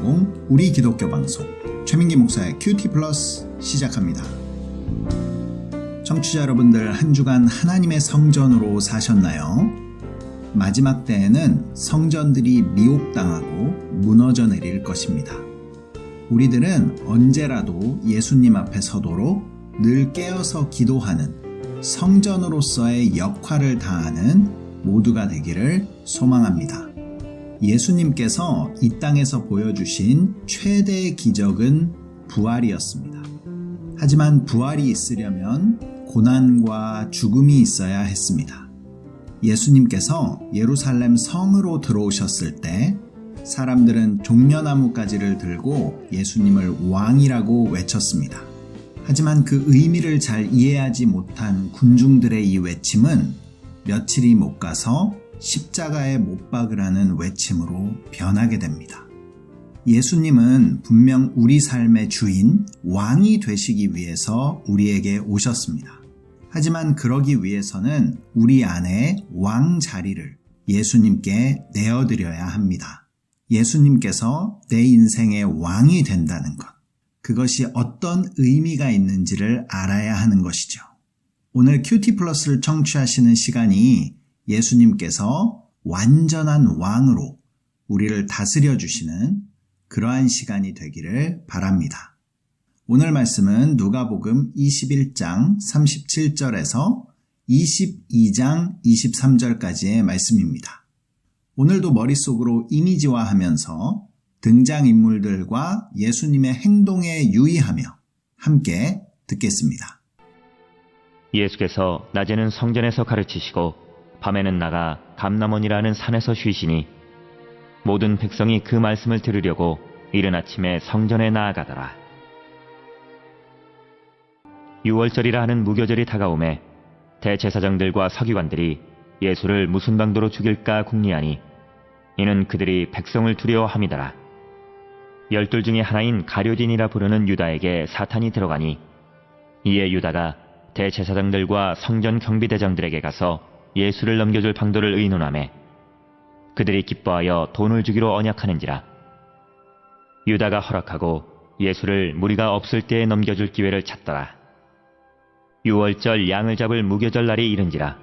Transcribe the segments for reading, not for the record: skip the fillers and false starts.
방송, 우리 기독교 방송, 최민기 목사의 큐티 플러스 시작합니다. 청취자 여러분들, 한 주간 하나님의 성전으로 사셨나요? 마지막 때에는 성전들이 미혹당하고 무너져 내릴 것입니다. 우리들은 언제라도 예수님 앞에 서도록 늘 깨어서 기도하는 성전으로서의 역할을 다하는 모두가 되기를 소망합니다. 예수님께서 이 땅에서 보여주신 최대의 기적은 부활이었습니다. 하지만 부활이 있으려면 고난과 죽음이 있어야 했습니다. 예수님께서 예루살렘 성으로 들어오셨을 때 사람들은 종려나무 가지를 들고 예수님을 왕이라고 외쳤습니다. 하지만 그 의미를 잘 이해하지 못한 군중들의 이 외침은 며칠이 못 가서 십자가에 못 박으라는 외침으로 변하게 됩니다. 예수님은 분명 우리 삶의 주인, 왕이 되시기 위해서 우리에게 오셨습니다. 하지만 그러기 위해서는 우리 안에 왕 자리를 예수님께 내어드려야 합니다. 예수님께서 내 인생의 왕이 된다는 것, 그것이 어떤 의미가 있는지를 알아야 하는 것이죠. 오늘 큐티 플러스를 청취하시는 시간이 예수님께서 완전한 왕으로 우리를 다스려 주시는 그러한 시간이 되기를 바랍니다. 오늘 말씀은 누가복음 21장 37절에서 22장 23절까지의 말씀입니다. 오늘도 머릿속으로 이미지화하면서 등장인물들과 예수님의 행동에 유의하며 함께 듣겠습니다. 예수께서 낮에는 성전에서 가르치시고 밤에는 나가 감람원이라는 산에서 쉬시니 모든 백성이 그 말씀을 들으려고 이른 아침에 성전에 나아가더라. 유월절이라 하는 무교절이 다가오매 대제사장들과 서기관들이 예수를 무슨 방도로 죽일까 궁리하니 이는 그들이 백성을 두려워함이더라. 12 중에 하나인 가룟진이라 부르는 유다에게 사탄이 들어가니 이에 유다가 대제사장들과 성전 경비대장들에게 가서 예수를 넘겨줄 방도를 의논하매 그들이 기뻐하여 돈을 주기로 언약하는지라. 유다가 허락하고 예수를 무리가 없을 때에 넘겨줄 기회를 찾더라. 유월절 양을 잡을 무교절 날이 이른지라.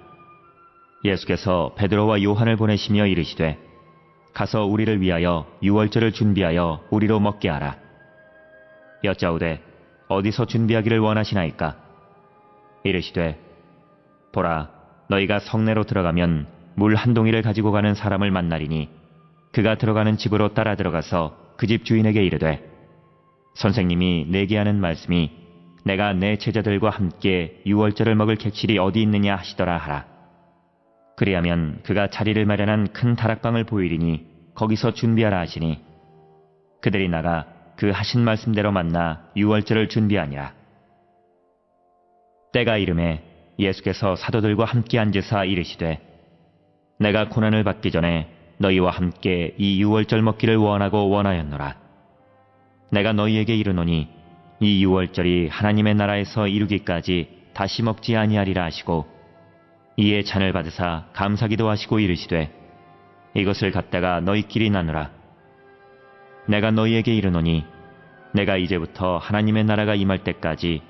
예수께서 베드로와 요한을 보내시며 이르시되 가서 우리를 위하여 유월절을 준비하여 우리로 먹게 하라. 여짜오되 어디서 준비하기를 원하시나이까? 이르시되 보라, 너희가 성내로 들어가면 물 한 동이를 가지고 가는 사람을 만나리니 그가 들어가는 집으로 따라 들어가서 그 집 주인에게 이르되 선생님이 내게 하는 말씀이 내가 내 제자들과 함께 유월절을 먹을 객실이 어디 있느냐 하시더라 하라. 그리하면 그가 자리를 마련한 큰 다락방을 보이리니 거기서 준비하라 하시니 그들이 나가 그 하신 말씀대로 만나 유월절을 준비하니라. 때가 이르매 예수께서 사도들과 함께 앉으사 이르시되 내가 고난을 받기 전에 너희와 함께 이 유월절 먹기를 원하고 원하였노라. 내가 너희에게 이르노니 이 유월절이 하나님의 나라에서 이루기까지 다시 먹지 아니하리라 하시고 이에 잔을 받으사 감사기도 하시고 이르시되 이것을 갖다가 너희끼리 나누라. 내가 너희에게 이르노니 내가 이제부터 하나님의 나라가 임할 때까지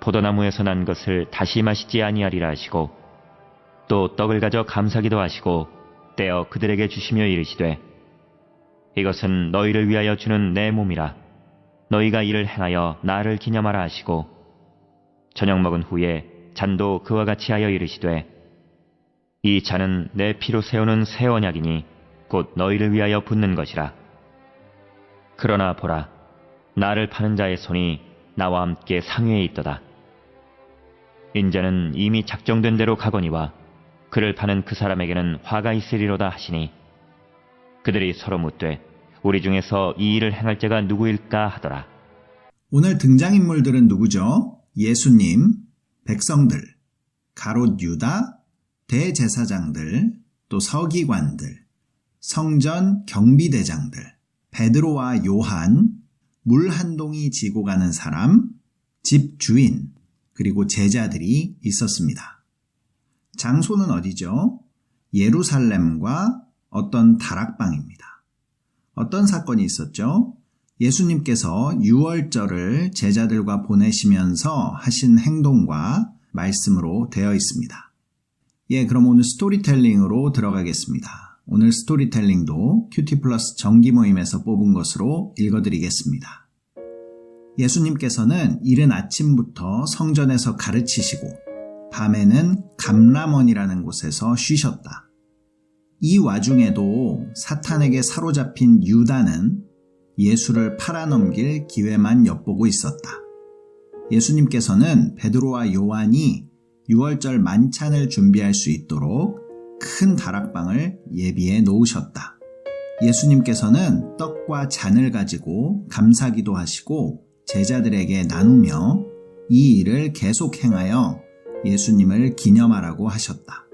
포도나무에서 난 것을 다시 마시지 아니하리라 하시고 또 떡을 가져 감사기도 하시고 떼어 그들에게 주시며 이르시되 이것은 너희를 위하여 주는 내 몸이라. 너희가 이를 행하여 나를 기념하라 하시고 저녁 먹은 후에 잔도 그와 같이 하여 이르시되 이 잔은 내 피로 세우는 새 언약이니 곧 너희를 위하여 붓는 것이라. 그러나 보라, 나를 파는 자의 손이 나와 함께 상회에 있도다. 인자는 이미 작정된 대로 가거니와 그를 파는 그 사람에게는 화가 있으리로다 하시니 그들이 서로 묻되 우리 중에서 이 일을 행할 자가 누구일까 하더라. 오늘 등장인물들은 누구죠? 예수님, 백성들, 가롯 유다, 대제사장들, 또 서기관들, 성전 경비대장들, 베드로와 요한, 물 한 동이 지고 가는 사람, 집 주인, 그리고 제자들이 있었습니다. 장소는 어디죠? 예루살렘과 어떤 다락방입니다. 어떤 사건이 있었죠? 예수님께서 유월절을 제자들과 보내시면서 하신 행동과 말씀으로 되어 있습니다. 그럼 오늘 스토리텔링으로 들어가겠습니다. 오늘 스토리텔링도 큐티 플러스 정기 모임에서 뽑은 것으로 읽어드리겠습니다. 예수님께서는 이른 아침부터 성전에서 가르치시고 밤에는 감람원이라는 곳에서 쉬셨다. 이 와중에도 사탄에게 사로잡힌 유다는 예수를 팔아넘길 기회만 엿보고 있었다. 예수님께서는 베드로와 요한이 유월절 만찬을 준비할 수 있도록 큰 다락방을 예비해 놓으셨다. 예수님께서는 떡과 잔을 가지고 감사기도 하시고 제자들에게 나누며 이 일을 계속 행하여 예수님을 기념하라고 하셨다.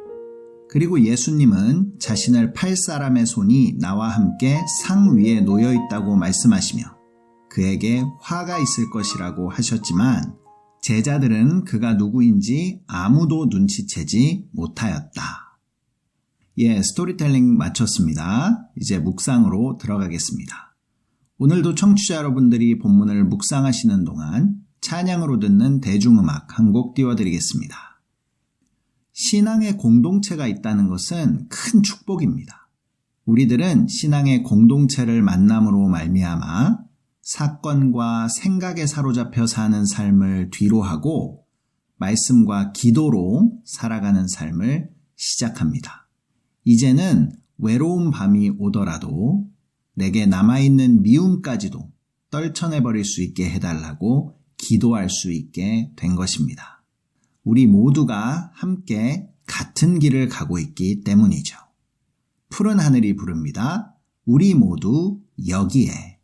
그리고 예수님은 자신을 팔 사람의 손이 나와 함께 상 위에 놓여 있다고 말씀하시며 그에게 화가 있을 것이라고 하셨지만 제자들은 그가 누구인지 아무도 눈치채지 못하였다. 스토리텔링 마쳤습니다. 이제 묵상으로 들어가겠습니다. 오늘도 청취자 여러분들이 본문을 묵상하시는 동안 찬양으로 듣는 대중음악 한 곡 띄워드리겠습니다. 신앙의 공동체가 있다는 것은 큰 축복입니다. 우리들은 신앙의 공동체를 만남으로 말미암아 사건과 생각에 사로잡혀 사는 삶을 뒤로하고 말씀과 기도로 살아가는 삶을 시작합니다. 이제는 외로운 밤이 오더라도 내게 남아있는 미움까지도 떨쳐내버릴 수 있게 해달라고 기도할 수 있게 된 것입니다. 우리 모두가 함께 같은 길을 가고 있기 때문이죠. 푸른 하늘이 부릅니다. 우리 모두 여기에.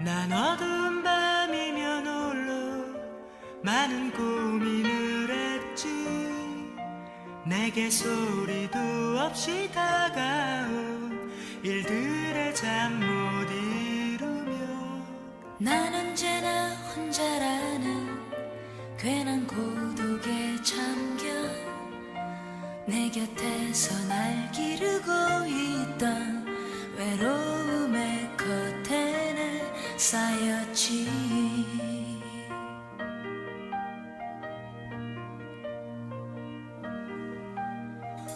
난 어두운 밤이면 홀로 많은 고민을 했지. 내게 소리도 없이 다가온 일들의 잠 못 이루며 난 언제나 혼자라는 괜한 고독에 잠겨 내 곁에서 날 기르고 있던 외로움의 커튼을 쌓였지.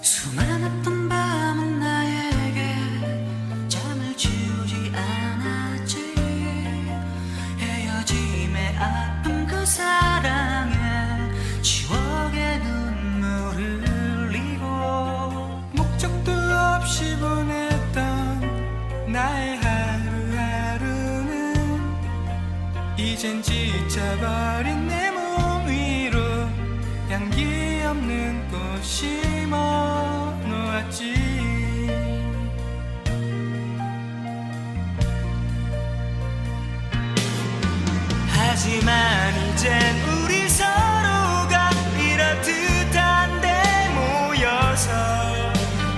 수많은 아픈 밤은 나에게 잠을 지우지 않았지. 헤어짐의 아픔 그 사랑에 추억의 눈물을 흘리고 목적도 없이 보냈던 나의 하루하루는 이젠 지쳐버린 내 몸 위로 향기 없는 꽃이 놓았지. 하지만 이젠 우리 서로가 이렇듯 한데 모여서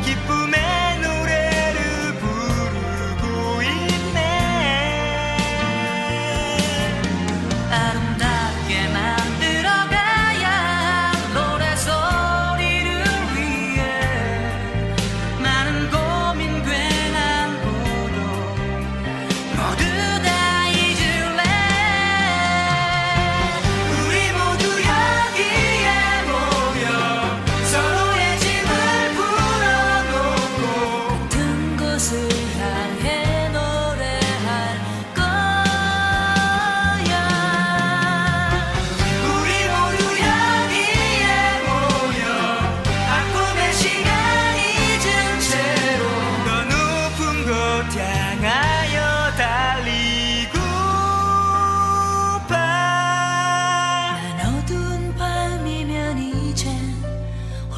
기쁨의 노래를 부르고 있네. 아름답게 만들어가야 할 노래소리를 위해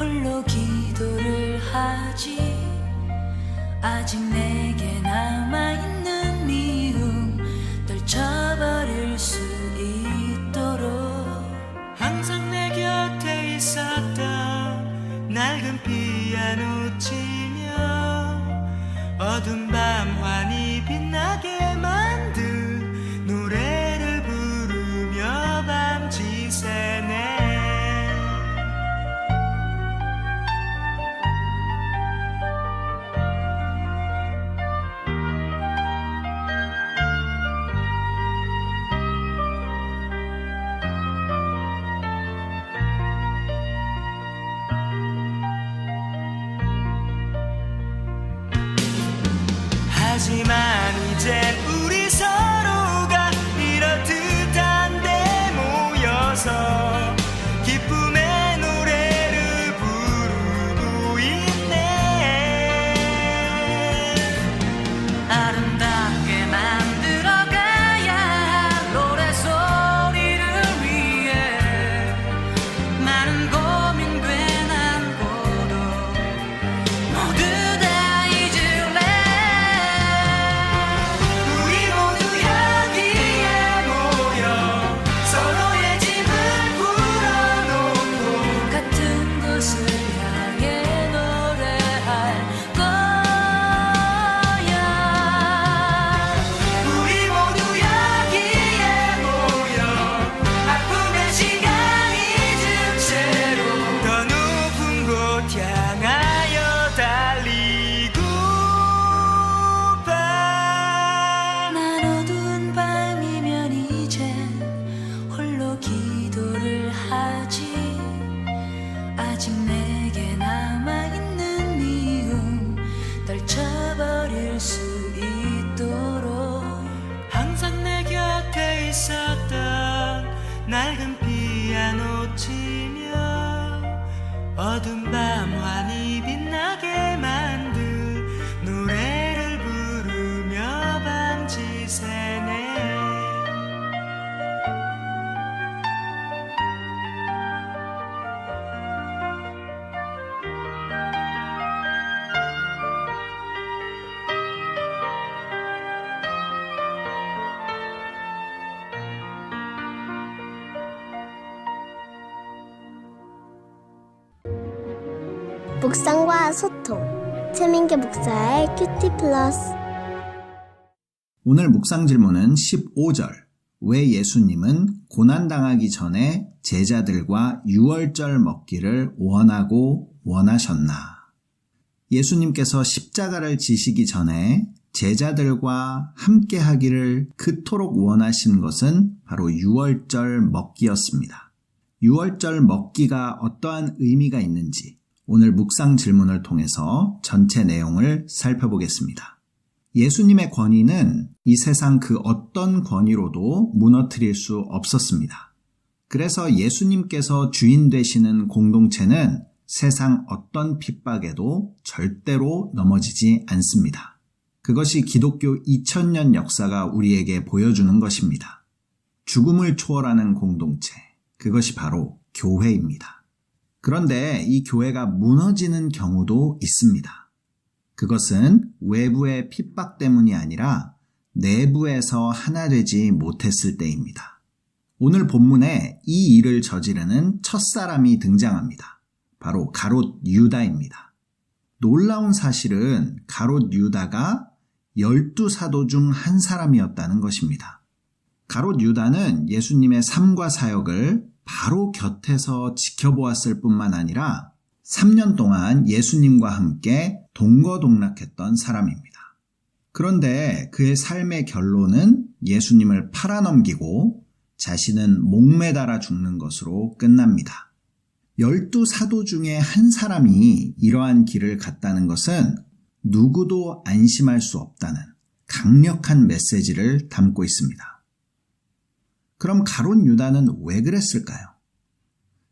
홀로 기도를 하지. 아직 내게 남아있는 미움 떨쳐버릴 수 있도록 항상 내 곁에 있었던 낡은 피아노 치며 어두운 밤 환히 빛나게 만든 노래를 부르며 밤지새네. 하지만 이젠 우리 서로가 이렇듯 한데 모여서 기쁨의 노래를 부르고 있네. 아름답게 만들어가야 할 노래소리를 위해 많은 고민 괜한 고독 모두 다 잊을래. 우리 모두 여기에 모여 서로의 짐을 풀어놓고 같은 곳을 향해 노래할 거야. 우리 모두 여기에 모여 아픔의 시간 잊은 채로 더 높은 곳 향하여 달리고파. 난 어두운 밤이면 이젠 홀로 기도를 하지. 아직 내게 남아있는 미움 떨쳐버릴 수 있도록 항상 내 곁에 있었던 낡은 피아노 치며 어두운 밤 환히 빛나게 만든 노래를 부르며 밤지새네. 묵상과 소통 최민기 목사의 큐티 플러스. 오늘 묵상 질문은 15절. 왜 예수님은 고난당하기 전에 제자들과 유월절 먹기를 원하셨나? 예수님께서 십자가를 지시기 전에 제자들과 함께 하기를 그토록 원하신 것은 바로 유월절 먹기였습니다. 유월절 먹기가 어떠한 의미가 있는지 오늘 묵상 질문을 통해서 전체 내용을 살펴보겠습니다. 예수님의 권위는 이 세상 그 어떤 권위로도 무너뜨릴 수 없었습니다. 그래서 예수님께서 주인 되시는 공동체는 세상 어떤 핍박에도 절대로 넘어지지 않습니다. 그것이 기독교 2000년 역사가 우리에게 보여주는 것입니다. 죽음을 초월하는 공동체, 그것이 바로 교회입니다. 그런데 이 교회가 무너지는 경우도 있습니다. 그것은 외부의 핍박 때문이 아니라 내부에서 하나 되지 못했을 때입니다. 오늘 본문에 이 일을 저지르는 첫사람이 등장합니다. 바로 가롯 유다입니다. 놀라운 사실은 가롯 유다가 12사도 중 한 사람이었다는 것입니다. 가롯 유다는 예수님의 삶과 사역을 바로 곁에서 지켜보았을 뿐만 아니라 3년 동안 예수님과 함께 동거동락했던 사람입니다. 그런데 그의 삶의 결론은 예수님을 팔아넘기고 자신은 목매달아 죽는 것으로 끝납니다. 12사도 중에 한 사람이 이러한 길을 갔다는 것은 누구도 안심할 수 없다는 강력한 메시지를 담고 있습니다. 그럼 가롯 유다는 왜 그랬을까요?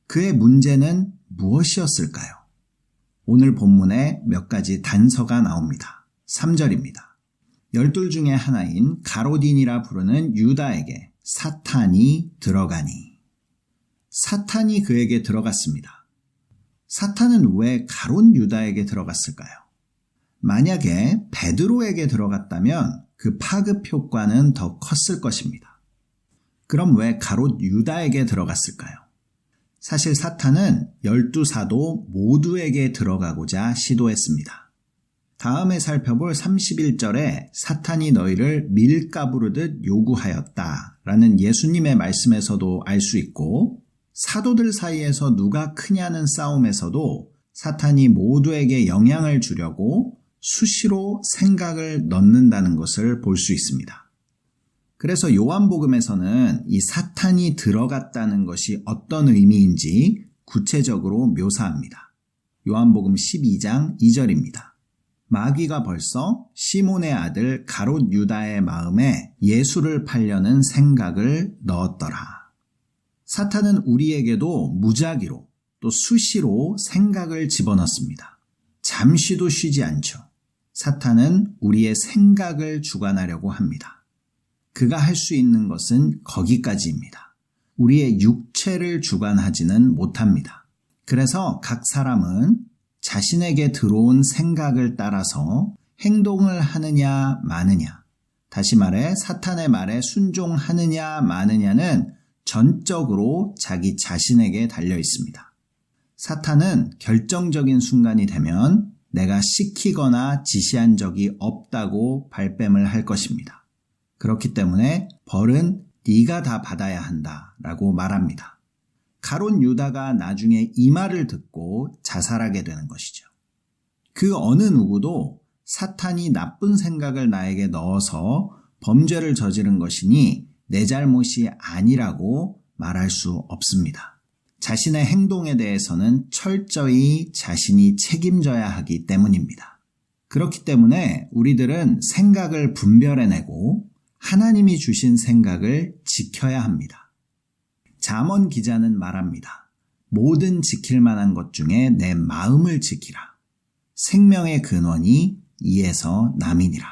그의 문제는 무엇이었을까요? 오늘 본문에 몇 가지 단서가 나옵니다. 3절입니다. 12 중에 하나인 가롯인이라 부르는 유다에게 사탄이 들어가니. 사탄이 그에게 들어갔습니다. 사탄은 왜 가롯 유다에게 들어갔을까요? 만약에 베드로에게 들어갔다면 그 파급 효과는 더 컸을 것입니다. 그럼 왜 가롯 유다에게 들어갔을까요? 사실 사탄은 12사도 모두에게 들어가고자 시도했습니다. 다음에 살펴볼 31절에 사탄이 너희를 밀가부르듯 요구하였다 라는 예수님의 말씀에서도 알 수 있고, 사도들 사이에서 누가 크냐는 싸움에서도 사탄이 모두에게 영향을 주려고 수시로 생각을 넣는다는 것을 볼 수 있습니다. 그래서 요한복음에서는 이 사탄이 들어갔다는 것이 어떤 의미인지 구체적으로 묘사합니다. 요한복음 12장 2절입니다. 마귀가 벌써 시몬의 아들 가롯 유다의 마음에 예수를 팔려는 생각을 넣었더라. 사탄은 우리에게도 무작위로 또 수시로 생각을 집어넣습니다. 잠시도 쉬지 않죠. 사탄은 우리의 생각을 주관하려고 합니다. 그가 할 수 있는 것은 거기까지입니다. 우리의 육체를 주관하지는 못합니다. 그래서 각 사람은 자신에게 들어온 생각을 따라서 행동을 하느냐 마느냐, 다시 말해 사탄의 말에 순종하느냐 마느냐는 전적으로 자기 자신에게 달려 있습니다. 사탄은 결정적인 순간이 되면 내가 시키거나 지시한 적이 없다고 발뺌을 할 것입니다. 그렇기 때문에 벌은 네가 다 받아야 한다라고 말합니다. 가롯 유다가 나중에 이 말을 듣고 자살하게 되는 것이죠. 그 어느 누구도 사탄이 나쁜 생각을 나에게 넣어서 범죄를 저지른 것이니 내 잘못이 아니라고 말할 수 없습니다. 자신의 행동에 대해서는 철저히 자신이 책임져야 하기 때문입니다. 그렇기 때문에 우리들은 생각을 분별해내고 하나님이 주신 생각을 지켜야 합니다. 잠언 기자는 말합니다. 모든 지킬 만한 것 중에 내 마음을 지키라. 생명의 근원이 이에서 남이니라.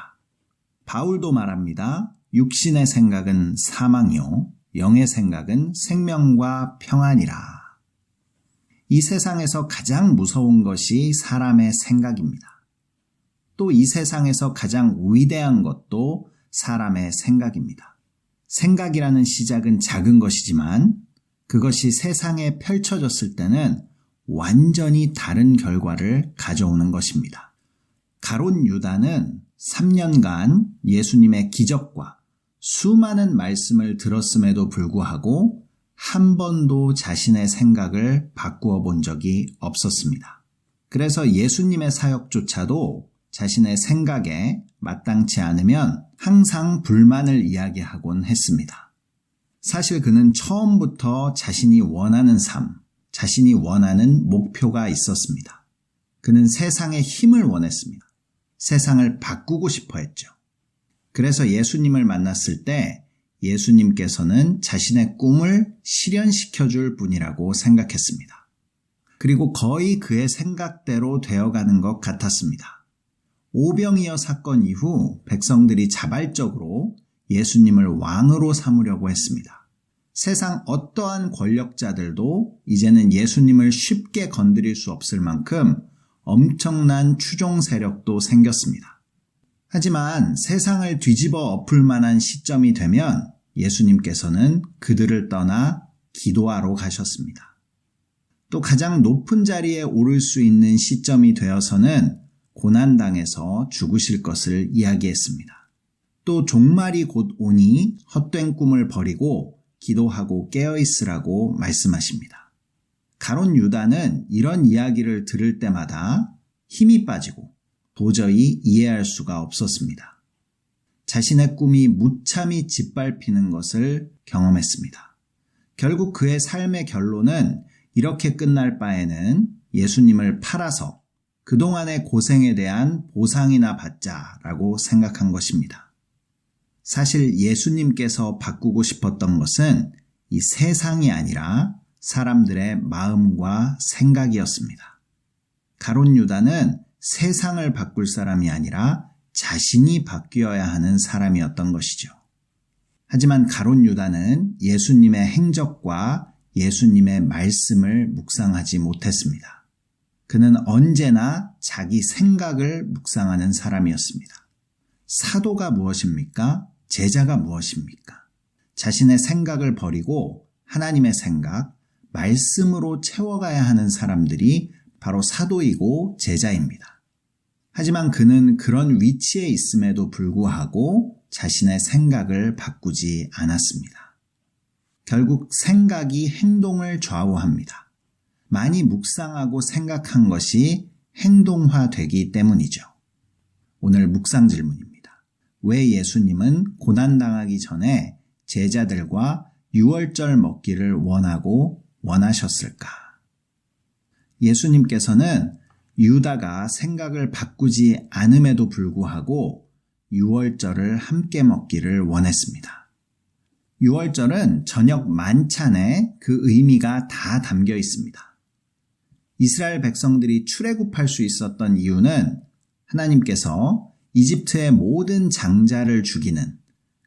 바울도 말합니다. 육신의 생각은 사망이요 영의 생각은 생명과 평안이라. 이 세상에서 가장 무서운 것이 사람의 생각입니다. 또 이 세상에서 가장 위대한 것도 사람의 생각입니다. 생각이라는 시작은 작은 것이지만 그것이 세상에 펼쳐졌을 때는 완전히 다른 결과를 가져오는 것입니다. 가롯 유다는 3년간 예수님의 기적과 수많은 말씀을 들었음에도 불구하고 한 번도 자신의 생각을 바꾸어 본 적이 없었습니다. 그래서 예수님의 사역조차도 자신의 생각에 마땅치 않으면 항상 불만을 이야기하곤 했습니다. 사실 그는 처음부터 자신이 원하는 삶, 자신이 원하는 목표가 있었습니다. 그는 세상의 힘을 원했습니다. 세상을 바꾸고 싶어 했죠. 그래서 예수님을 만났을 때 예수님께서는 자신의 꿈을 실현시켜 줄 분이라고 생각했습니다. 그리고 거의 그의 생각대로 되어가는 것 같았습니다. 오병이어 사건 이후 백성들이 자발적으로 예수님을 왕으로 삼으려고 했습니다. 세상 어떠한 권력자들도 이제는 예수님을 쉽게 건드릴 수 없을 만큼 엄청난 추종 세력도 생겼습니다. 하지만 세상을 뒤집어 엎을 만한 시점이 되면 예수님께서는 그들을 떠나 기도하러 가셨습니다. 또 가장 높은 자리에 오를 수 있는 시점이 되어서는 고난당해서 죽으실 것을 이야기했습니다. 또 종말이 곧 오니 헛된 꿈을 버리고 기도하고 깨어있으라고 말씀하십니다. 가롯 유다는 이런 이야기를 들을 때마다 힘이 빠지고 도저히 이해할 수가 없었습니다. 자신의 꿈이 무참히 짓밟히는 것을 경험했습니다. 결국 그의 삶의 결론은 이렇게 끝날 바에는 예수님을 팔아서 그동안의 고생에 대한 보상이나 받자라고 생각한 것입니다. 사실 예수님께서 바꾸고 싶었던 것은 이 세상이 아니라 사람들의 마음과 생각이었습니다. 가롯 유다는 세상을 바꿀 사람이 아니라 자신이 바뀌어야 하는 사람이었던 것이죠. 하지만 가롯 유다는 예수님의 행적과 예수님의 말씀을 묵상하지 못했습니다. 그는 언제나 자기 생각을 묵상하는 사람이었습니다. 사도가 무엇입니까? 제자가 무엇입니까? 자신의 생각을 버리고 하나님의 생각, 말씀으로 채워가야 하는 사람들이 바로 사도이고 제자입니다. 하지만 그는 그런 위치에 있음에도 불구하고 자신의 생각을 바꾸지 않았습니다. 결국 생각이 행동을 좌우합니다. 많이 묵상하고 생각한 것이 행동화되기 때문이죠. 오늘 묵상 질문입니다. 왜 예수님은 고난당하기 전에 제자들과 유월절 먹기를 원하셨을까? 예수님께서는 유다가 생각을 바꾸지 않음에도 불구하고 유월절을 함께 먹기를 원했습니다. 유월절은 저녁 만찬에 그 의미가 다 담겨 있습니다. 이스라엘 백성들이 출애굽할 수 있었던 이유는 하나님께서 이집트의 모든 장자를 죽이는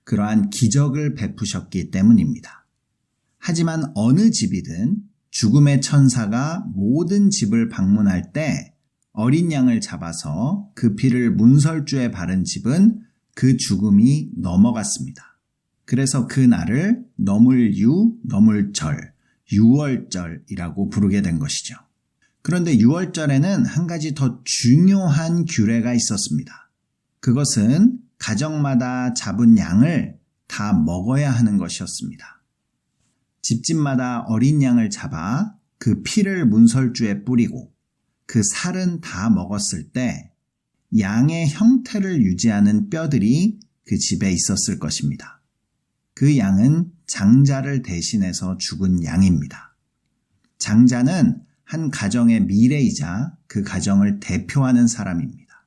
그러한 기적을 베푸셨기 때문입니다. 하지만 어느 집이든 죽음의 천사가 모든 집을 방문할 때 어린 양을 잡아서 그 피를 문설주에 바른 집은 그 죽음이 넘어갔습니다. 그래서 그 날을 너물유, 너물절, 유월절이라고 부르게 된 것이죠. 그런데 유월절에는 한 가지 더 중요한 규례가 있었습니다. 그것은 가정마다 잡은 양을 다 먹어야 하는 것이었습니다. 집집마다 어린 양을 잡아 그 피를 문설주에 뿌리고 그 살은 다 먹었을 때 양의 형태를 유지하는 뼈들이 그 집에 있었을 것입니다. 그 양은 장자를 대신해서 죽은 양입니다. 장자는 한 가정의 미래이자 그 가정을 대표하는 사람입니다.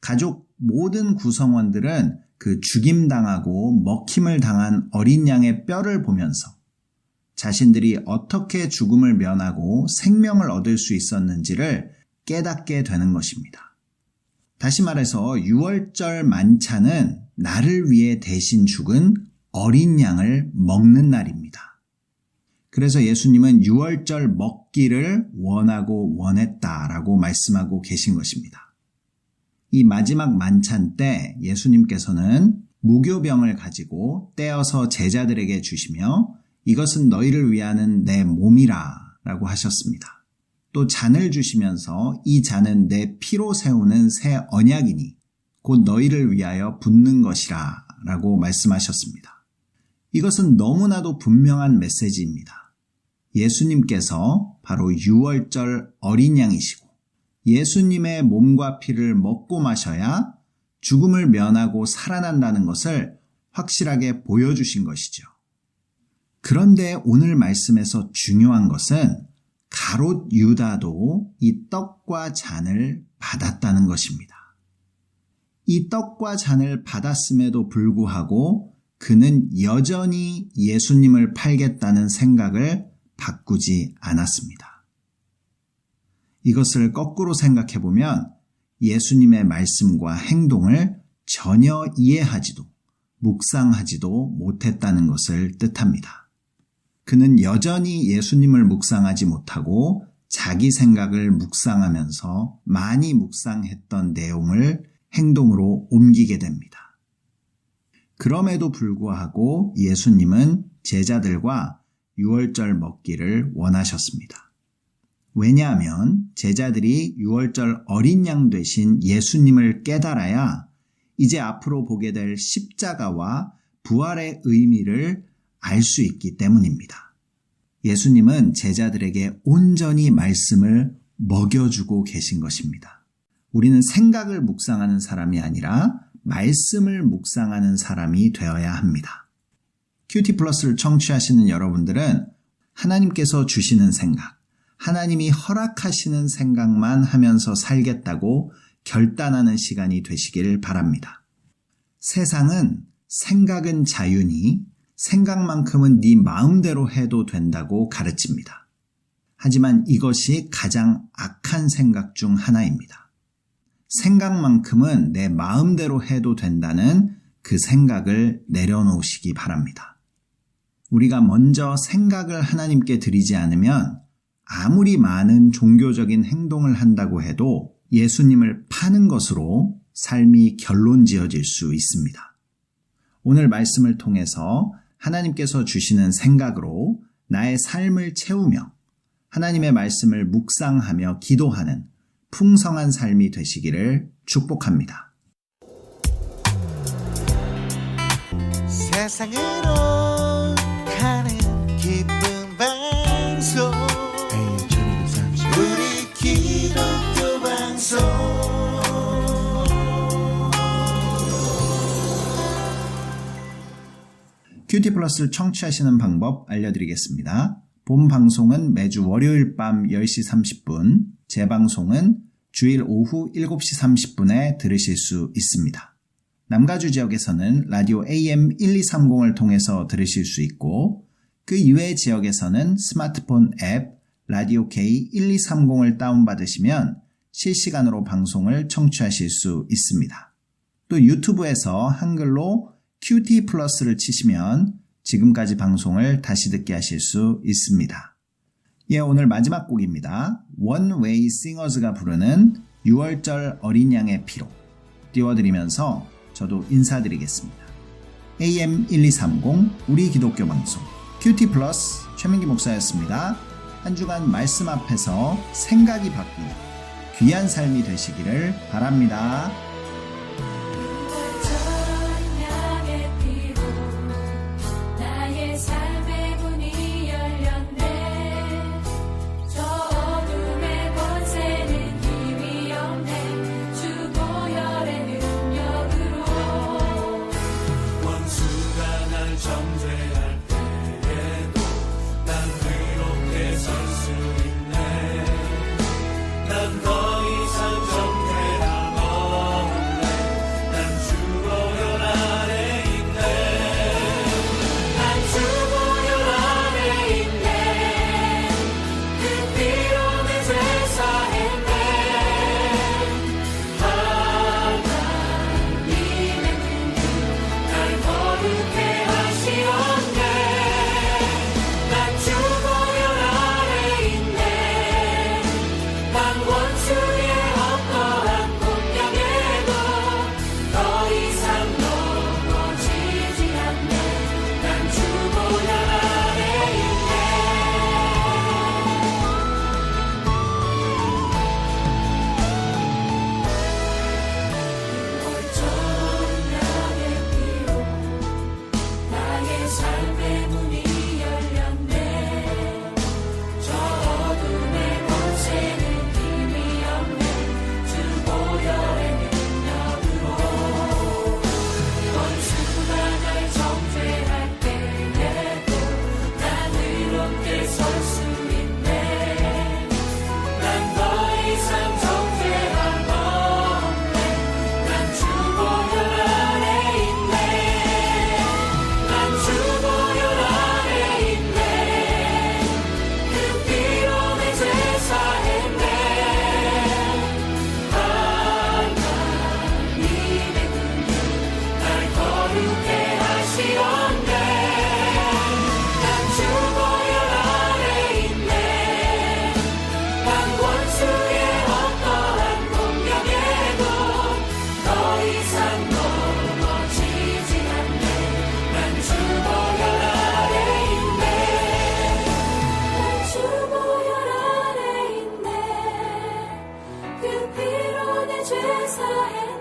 가족 모든 구성원들은 그 죽임당하고 먹힘을 당한 어린 양의 뼈를 보면서 자신들이 어떻게 죽음을 면하고 생명을 얻을 수 있었는지를 깨닫게 되는 것입니다. 다시 말해서 유월절 만찬은 나를 위해 대신 죽은 어린 양을 먹는 날입니다. 그래서 예수님은 유월절 먹기를 원했다라고 말씀하고 계신 것입니다. 이 마지막 만찬 때 예수님께서는 무교병을 가지고 떼어서 제자들에게 주시며 이것은 너희를 위하는 내 몸이라 라고 하셨습니다. 또 잔을 주시면서 이 잔은 내 피로 세우는 새 언약이니 곧 너희를 위하여 붓는 것이라 라고 말씀하셨습니다. 이것은 너무나도 분명한 메시지입니다. 예수님께서 바로 유월절 어린 양이시고 예수님의 몸과 피를 먹고 마셔야 죽음을 면하고 살아난다는 것을 확실하게 보여주신 것이죠. 그런데 오늘 말씀에서 중요한 것은 가롯 유다도 이 떡과 잔을 받았다는 것입니다. 이 떡과 잔을 받았음에도 불구하고 그는 여전히 예수님을 팔겠다는 생각을 바꾸지 않았습니다. 이것을 거꾸로 생각해 보면 예수님의 말씀과 행동을 전혀 이해하지도 묵상하지도 못했다는 것을 뜻합니다. 그는 여전히 예수님을 묵상하지 못하고 자기 생각을 묵상하면서 많이 묵상했던 내용을 행동으로 옮기게 됩니다. 그럼에도 불구하고 예수님은 제자들과 유월절 먹기를 원하셨습니다. 왜냐하면 제자들이 유월절 어린 양 되신 예수님을 깨달아야 이제 앞으로 보게 될 십자가와 부활의 의미를 알 수 있기 때문입니다. 예수님은 제자들에게 온전히 말씀을 먹여주고 계신 것입니다. 우리는 생각을 묵상하는 사람이 아니라 말씀을 묵상하는 사람이 되어야 합니다. 큐티 플러스를 청취하시는 여러분들은 하나님께서 주시는 생각, 하나님이 허락하시는 생각만 하면서 살겠다고 결단하는 시간이 되시길 바랍니다. 세상은 생각은 자유니 생각만큼은 네 마음대로 해도 된다고 가르칩니다. 하지만 이것이 가장 악한 생각 중 하나입니다. 생각만큼은 내 마음대로 해도 된다는 그 생각을 내려놓으시기 바랍니다. 우리가 먼저 생각을 하나님께 드리지 않으면 아무리 많은 종교적인 행동을 한다고 해도 예수님을 파는 것으로 삶이 결론 지어질 수 있습니다. 오늘 말씀을 통해서 하나님께서 주시는 생각으로 나의 삶을 채우며 하나님의 말씀을 묵상하며 기도하는 풍성한 삶이 되시기를 축복합니다. 세상으로 가는 기쁜 방송 우리 기독교 방송 큐티 플러스를 청취하시는 방법 알려드리겠습니다. 본 방송은 매주 월요일 밤 10시 30분, 재방송은 주일 오후 7시 30분에 들으실 수 있습니다. 남가주 지역에서는 라디오 AM 1230을 통해서 들으실 수 있고 그 이외의 지역에서는 스마트폰 앱 라디오 K 1230을 다운받으시면 실시간으로 방송을 청취하실 수 있습니다. 또 유튜브에서 한글로 큐티 플러스를 치시면 지금까지 방송을 다시 듣게 하실 수 있습니다. 오늘 마지막 곡입니다. One Way Singers가 부르는 6월절 어린 양의 피로 띄워드리면서 저도 인사드리겠습니다. AM 1230 우리 기독교 방송 큐티 플러스 최민기 목사였습니다. 한 주간 말씀 앞에서 생각이 바뀌는 귀한 삶이 되시기를 바랍니다. 그 피로 내 죄 사해